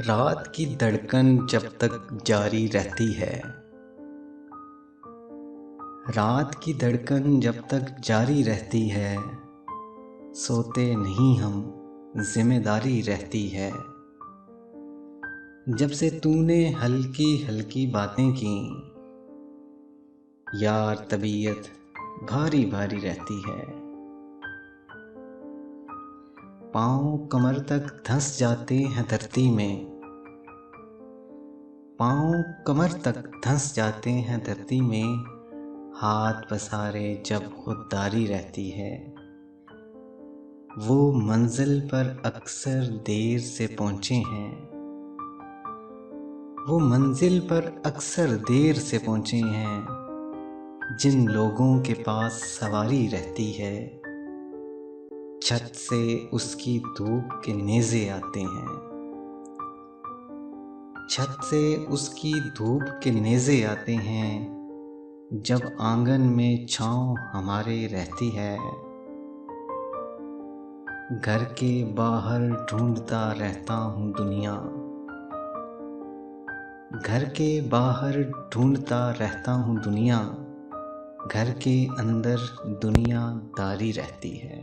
रात की धड़कन जब तक जारी रहती है, रात की धड़कन जब तक जारी रहती है, सोते नहीं हम जिम्मेदारी रहती है। जब से तूने हल्की हल्की बातें की, यार तबीयत भारी भारी रहती है। पाँव कमर तक धंस जाते हैं धरती में, पाँव कमर तक धंस जाते हैं धरती में, हाथ पसारे जब खुददारी रहती है। वो मंजिल पर अक्सर देर से पहुँचे हैं, वो मंजिल पर अक्सर देर से पहुँचे हैं, जिन लोगों के पास सवारी रहती है। छत से उसकी धूप के नेज़े आते हैं, छत से उसकी धूप के नेज़े आते हैं। जब आंगन में छाँव हमारे रहती है, घर के बाहर ढूंढता रहता हूँ दुनिया, घर के बाहर ढूंढता रहता हूँ दुनिया, घर के अंदर दुनिया दारी रहती है।